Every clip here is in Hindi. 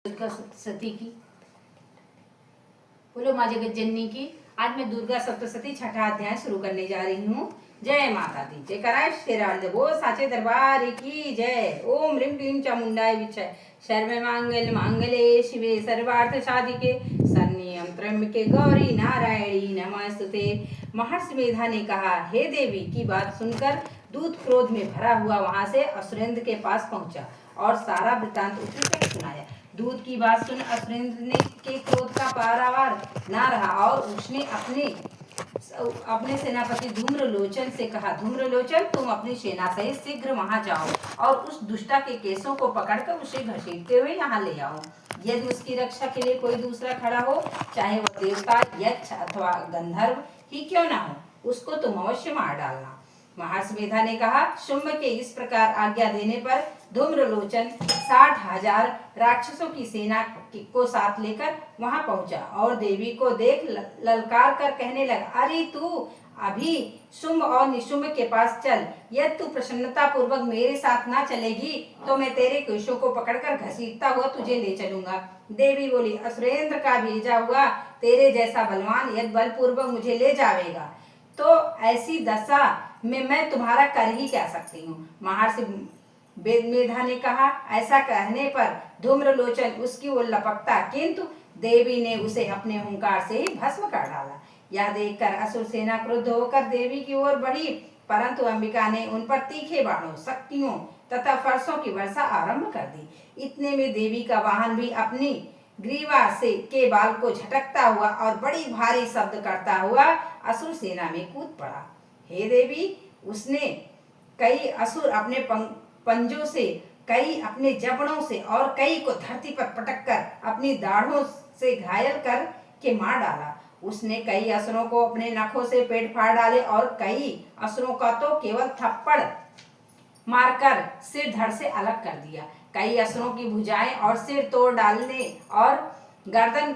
दुर्गा सप्तशती की। बोलो माँ जगत जननी की। आज मैं दुर्गा सप्तशती छठा अध्याय शुरू करने जा रही हूँ। जय माता दी, जय कराय शेराल वो साचे दरबार की जय। ओम ह्रीं क्लीं चामुंडाय विचय सर्व मांगल्य मांगल्ये शिवे सर्वार्थ साधिके शरण्यं त्र्यंबके गौरी नारायणी नमस्तुते। महर्षि मेधा ने कहा, हे देवी की बात सुनकर दूत क्रोध में भरा हुआ वहां से असुरेंद्र के पास पहुंचा और सारा वृतांत उसी तक सुनाया। दूत की बात सुन असुरेंद्र ने के क्रोध का पारावार ना रहा और उसने अपने सेनापति धूम्रलोचन से कहा, धूम्रलोचन तुम अपनी सेना सहित शीघ्र वहां जाओ और उस दुष्टा के केसों को पकड़कर उसे घसीटते हुए यहाँ ले आओ। यदि उसकी रक्षा के लिए कोई दूसरा खड़ा हो, चाहे वह देवता, यक्ष अथवा गंधर्व ही क्यों ना हो, उसको तुम अवश्य मार डालना। महर्षि मेधा ने कहा, शुंभ के इस प्रकार आज्ञा देने पर धूम्रलोचन 60,000 राक्षसों की सेना को साथ लेकर वहां पहुंचा और देवी को देख ललकार कर कहने लगा, अरे तू अभी शुंभ और निशुंभ के पास चल। यदि तू प्रसन्नता पूर्वक मेरे साथ ना चलेगी तो मैं तेरे केशों को पकड़कर घसीटता हुआ तुझे ले चलूंगा। देवी बोली, असुरेंद्र का भेजा हुआ तेरे जैसा बलवान यदि बलपूर्वक मुझे ले जावेगा तो ऐसी दशा में मैं तुम्हारा कर ही क्या सकती हूँ। महर्षि मेधा ने कहा, ऐसा कहने पर धूम्रलोचन उसकी ओर लपकता, किंतु देवी ने उसे अपने हुंकार से ही भस्म कर डाला। यह देखकर असुर सेना क्रुद्ध होकर देवी की ओर बढ़ी, परंतु अंबिका ने उन पर तीखे बाणों, शक्तियों तथा फरसों की वर्षा आरंभ कर दी। इतने में देवी का वाहन भी अपनी ग्रीवा से के बाल को झटकता हुआ और बड़ी भारी शब्द करता हुआ असुर सेना में कूद पड़ा। हे देवी, उसने कई असुर अपने पंजों से, कई अपने जबड़ों से और कई को धरती पर पटक कर अपनी दाढ़ों से घायल कर के मार डाला। उसने कई असुरों को अपने नखों से पेट फाड़ डाले और कई असुरों का तो केवल थप्पड़ मारकर सिर धड़ से अलग कर दिया। कई असुरों की भुजाएं और सिर तोड़ डालने और गर्दन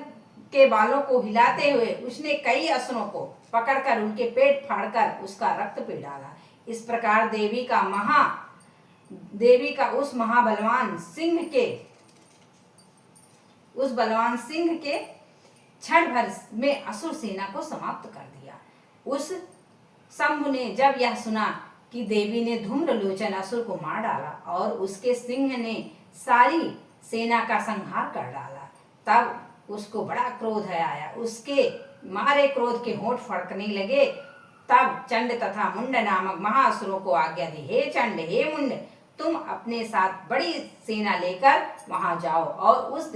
के बालों को हिलाते हुए उसने कई असुरों को पकड़कर उनके पेट फाड़कर उसका रक्त पी डाला। इस प्रकार देवी का उस महाबलवान सिंह के क्षण भर में असुर सेना को समाप्त कर दिया। उस शंभु ने जब यह सुना कि देवी ने धूम्रलोचन असुर को मार डाला और उसके सिंह ने सारी सेना का संहार कर डाला, तब उसको बड़ा क्रोध आया। उसके मारे क्रोध के होंठ फड़कने लगे। तब चंड तथा मुंड नामक महाअसुरों को आज्ञा दी, हे चंड, हे मुंड, तुम अपने साथ बड़ी सेना लेकर वहां जाओ और उस